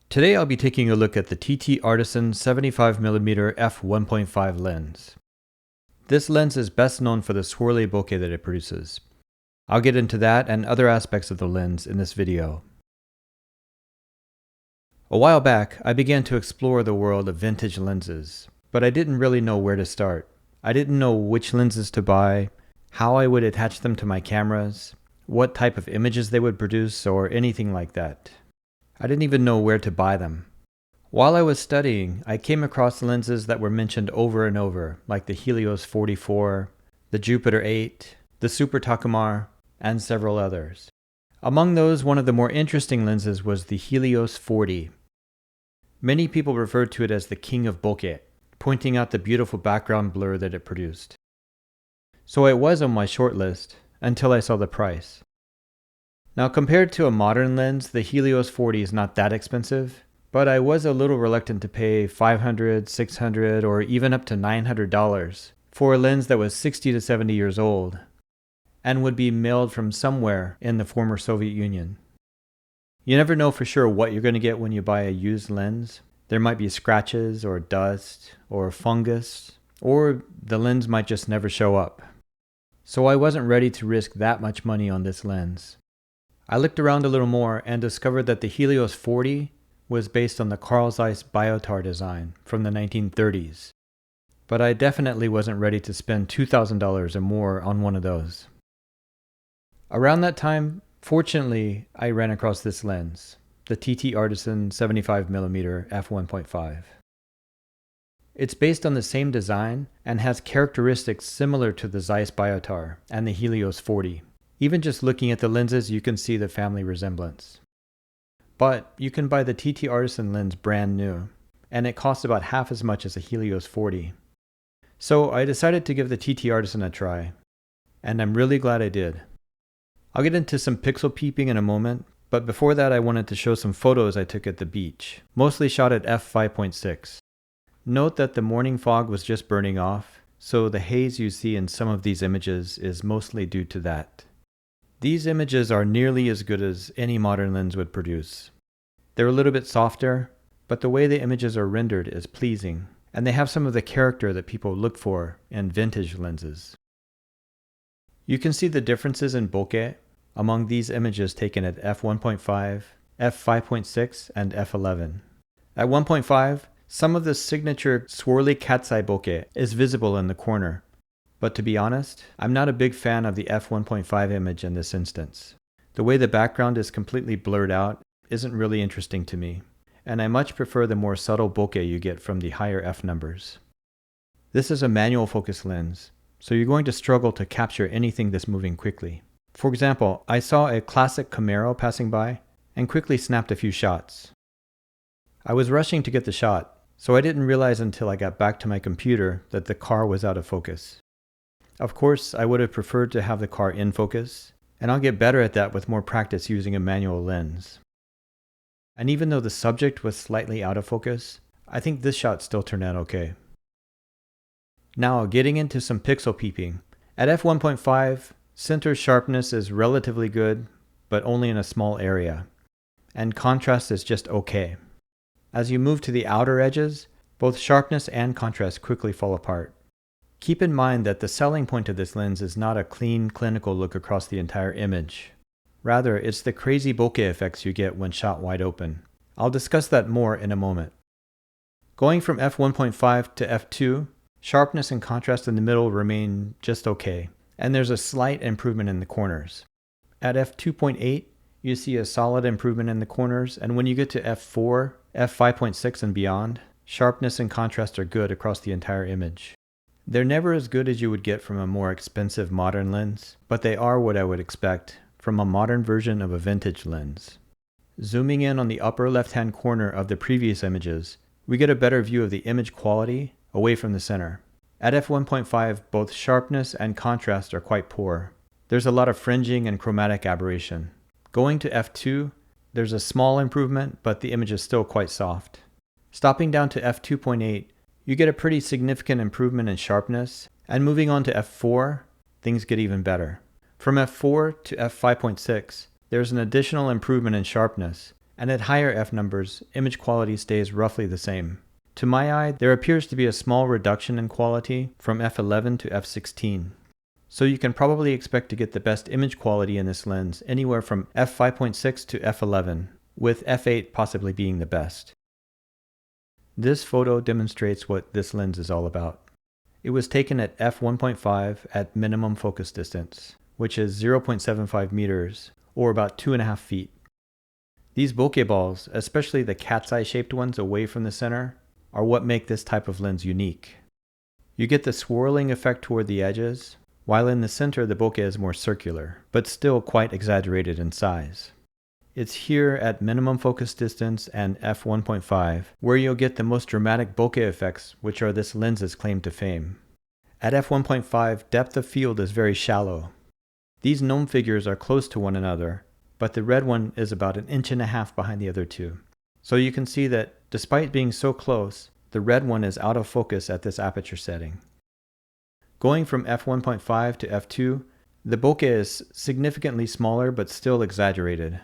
Today I'll be taking a look at the TTArtisan 75mm f1.5 lens. This lens is best known for the swirly bokeh that it produces. I'll get into that and other aspects of the lens in this video. A while back, I began to explore the world of vintage lenses, but I didn't really know where to start. I didn't know which lenses to buy, how I would attach them to my cameras, what type of images they would produce, or anything like that. I didn't even know where to buy them. While I was studying, I came across lenses that were mentioned over and over, like the Helios 44, the Jupiter 8, the Super Takumar, and several others. Among those, one of the more interesting lenses was the Helios 40. Many people referred to it as the king of bokeh, pointing out the beautiful background blur that it produced. So it was on my short list until I saw the price. Now, compared to a modern lens, the Helios 40 is not that expensive, but I was a little reluctant to pay $500, $600, or even up to $900 for a lens that was 60 to 70 years old and would be mailed from somewhere in the former Soviet Union. You never know for sure what you're going to get when you buy a used lens. There might be scratches or dust or fungus, or the lens might just never show up. So I wasn't ready to risk that much money on this lens. I looked around a little more and discovered that the Helios 40 was based on the Carl Zeiss Biotar design from the 1930s. But I definitely wasn't ready to spend $2,000 or more on one of those. Around that time, fortunately, I ran across this lens, the TTArtisan 75mm f1.5. It's based on the same design and has characteristics similar to the Zeiss Biotar and the Helios 40. Even just looking at the lenses, you can see the family resemblance. But you can buy the TTArtisan lens brand new, and it costs about half as much as a Helios 40. So I decided to give the TTArtisan a try, and I'm really glad I did. I'll get into some pixel peeping in a moment, but before that I wanted to show some photos I took at the beach, mostly shot at f5.6. Note that the morning fog was just burning off, so the haze you see in some of these images is mostly due to that. These images are nearly as good as any modern lens would produce. They're a little bit softer, but the way the images are rendered is pleasing, and they have some of the character that people look for in vintage lenses. You can see the differences in bokeh among these images taken at f1.5, f5.6, and f11. At 1.5, some of the signature swirly cat's eye bokeh is visible in the corner. But to be honest, I'm not a big fan of the f1.5 image in this instance. The way the background is completely blurred out isn't really interesting to me, and I much prefer the more subtle bokeh you get from the higher f numbers. This is a manual focus lens, so you're going to struggle to capture anything that's moving quickly. For example, I saw a classic Camaro passing by and quickly snapped a few shots. I was rushing to get the shot, so I didn't realize until I got back to my computer that the car was out of focus. Of course, I would have preferred to have the car in focus, and I'll get better at that with more practice using a manual lens. And even though the subject was slightly out of focus, I think this shot still turned out okay. Now, getting into some pixel peeping. At f1.5, center sharpness is relatively good, but only in a small area, and contrast is just okay. As you move to the outer edges, both sharpness and contrast quickly fall apart. Keep in mind that the selling point of this lens is not a clean, clinical look across the entire image. Rather, it's the crazy bokeh effects you get when shot wide open. I'll discuss that more in a moment. Going from f1.5 to f2, sharpness and contrast in the middle remain just okay, and there's a slight improvement in the corners. At f2.8, you see a solid improvement in the corners, and when you get to f4, f5.6 and beyond, sharpness and contrast are good across the entire image. They're never as good as you would get from a more expensive modern lens, but they are what I would expect from a modern version of a vintage lens. Zooming in on the upper left-hand corner of the previous images, we get a better view of the image quality away from the center. At f1.5, both sharpness and contrast are quite poor. There's a lot of fringing and chromatic aberration. Going to f2, there's a small improvement, but the image is still quite soft. Stopping down to f2.8, you get a pretty significant improvement in sharpness, and moving on to f4, things get even better. From f4 to f5.6, there's an additional improvement in sharpness, and at higher f numbers, image quality stays roughly the same. To my eye, there appears to be a small reduction in quality from f11 to f16. So you can probably expect to get the best image quality in this lens anywhere from f5.6 to f11, with f8 possibly being the best. This photo demonstrates what this lens is all about. It was taken at f1.5 at minimum focus distance, which is 0.75 meters, or about 2.5 feet. These bokeh balls, especially the cat's eye shaped ones away from the center, are what make this type of lens unique. You get the swirling effect toward the edges, while in the center the bokeh is more circular, but still quite exaggerated in size. It's here at minimum focus distance and f1.5 where you'll get the most dramatic bokeh effects, which are this lens's claim to fame. At f1.5, depth of field is very shallow. These gnome figures are close to one another, but the red one is about 1.5 inches behind the other two. So you can see that despite being so close, the red one is out of focus at this aperture setting. Going from f1.5 to f2, the bokeh is significantly smaller but still exaggerated.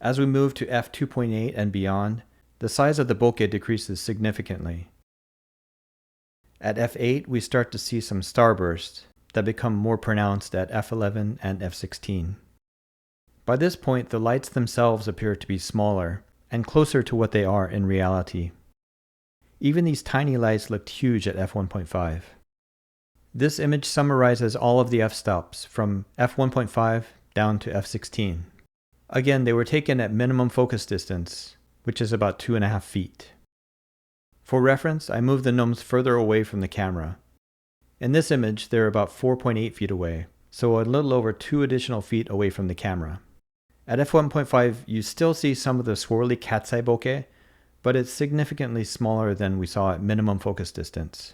As we move to f2.8 and beyond, the size of the bokeh decreases significantly. At f8, we start to see some starbursts that become more pronounced at f11 and f16. By this point, the lights themselves appear to be smaller and closer to what they are in reality. Even these tiny lights looked huge at f1.5. This image summarizes all of the f-stops from f1.5 down to f16. Again, they were taken at minimum focus distance, which is about 2.5 feet. For reference, I moved the gnomes further away from the camera. In this image, they're about 4.8 feet away, so a little over 2 additional feet away from the camera. At f1.5, you still see some of the swirly cat's eye bokeh, but it's significantly smaller than we saw at minimum focus distance.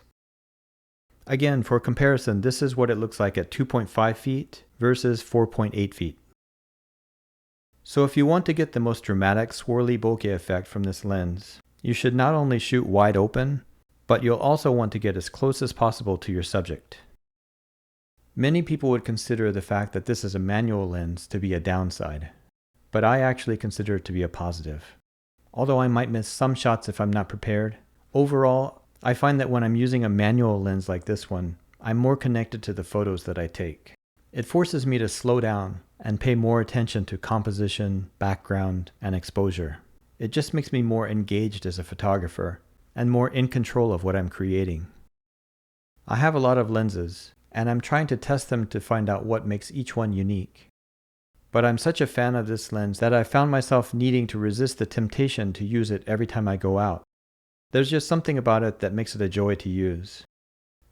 Again, for comparison, this is what it looks like at 2.5 feet versus 4.8 feet. So if you want to get the most dramatic swirly bokeh effect from this lens, you should not only shoot wide open, but you'll also want to get as close as possible to your subject. Many people would consider the fact that this is a manual lens to be a downside, but I actually consider it to be a positive. Although I might miss some shots if I'm not prepared, overall, I find that when I'm using a manual lens like this one, I'm more connected to the photos that I take. It forces me to slow down and pay more attention to composition, background, and exposure. It just makes me more engaged as a photographer and more in control of what I'm creating. I have a lot of lenses, and I'm trying to test them to find out what makes each one unique. But I'm such a fan of this lens that I found myself needing to resist the temptation to use it every time I go out. There's just something about it that makes it a joy to use.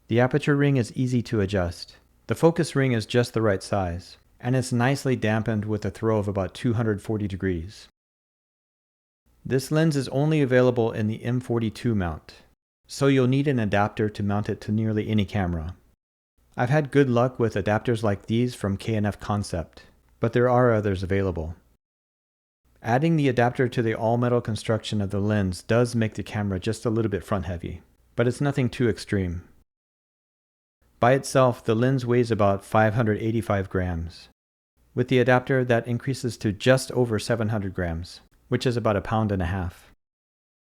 The aperture ring is easy to adjust. The focus ring is just the right size, and it's nicely dampened with a throw of about 240 degrees. This lens is only available in the M42 mount, so you'll need an adapter to mount it to nearly any camera. I've had good luck with adapters like these from K&F Concept, but there are others available. Adding the adapter to the all-metal construction of the lens does make the camera just a little bit front-heavy, but it's nothing too extreme. By itself, the lens weighs about 585 grams. With the adapter, that increases to just over 700 grams, which is about 1.5 pounds.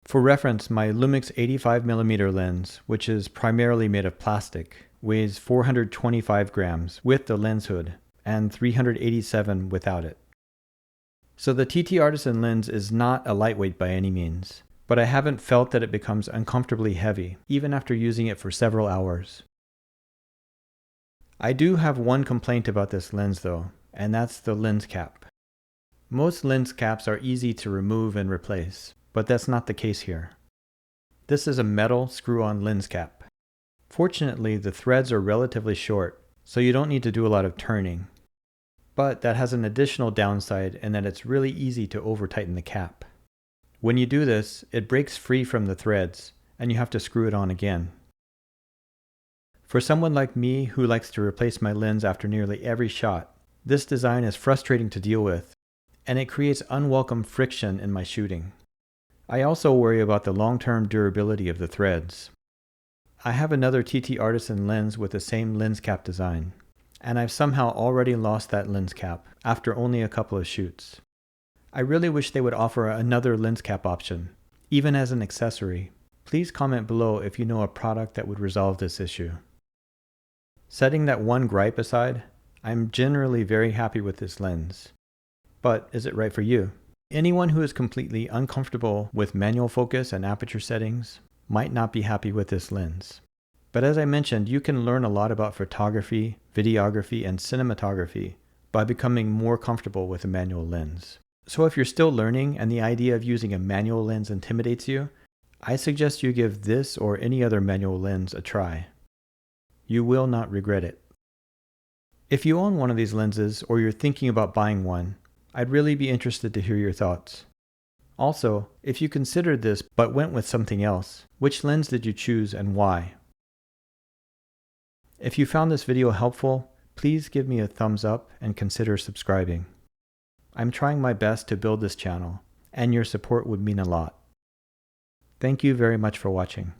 For reference, my Lumix 85mm lens, which is primarily made of plastic, weighs 425 grams with the lens hood and 387 without it. So the TTArtisan lens is not a lightweight by any means, but I haven't felt that it becomes uncomfortably heavy, even after using it for several hours. I do have one complaint about this lens though, and that's the lens cap. Most lens caps are easy to remove and replace, but that's not the case here. This is a metal screw-on lens cap. Fortunately, the threads are relatively short, so you don't need to do a lot of turning. But that has an additional downside in that it's really easy to over-tighten the cap. When you do this, it breaks free from the threads, and you have to screw it on again. For someone like me who likes to replace my lens after nearly every shot, this design is frustrating to deal with, and it creates unwelcome friction in my shooting. I also worry about the long-term durability of the threads. I have another TTArtisan lens with the same lens cap design, and I've somehow already lost that lens cap after only a couple of shoots. I really wish they would offer another lens cap option, even as an accessory. Please comment below if you know a product that would resolve this issue. Setting that one gripe aside, I'm generally very happy with this lens. But is it right for you? Anyone who is completely uncomfortable with manual focus and aperture settings might not be happy with this lens. But as I mentioned, you can learn a lot about photography, videography, and cinematography by becoming more comfortable with a manual lens. So if you're still learning and the idea of using a manual lens intimidates you, I suggest you give this or any other manual lens a try. You will not regret it. If you own one of these lenses or you're thinking about buying one, I'd really be interested to hear your thoughts. Also, if you considered this but went with something else, which lens did you choose and why? If you found this video helpful, please give me a thumbs up and consider subscribing. I'm trying my best to build this channel, and your support would mean a lot. Thank you very much for watching.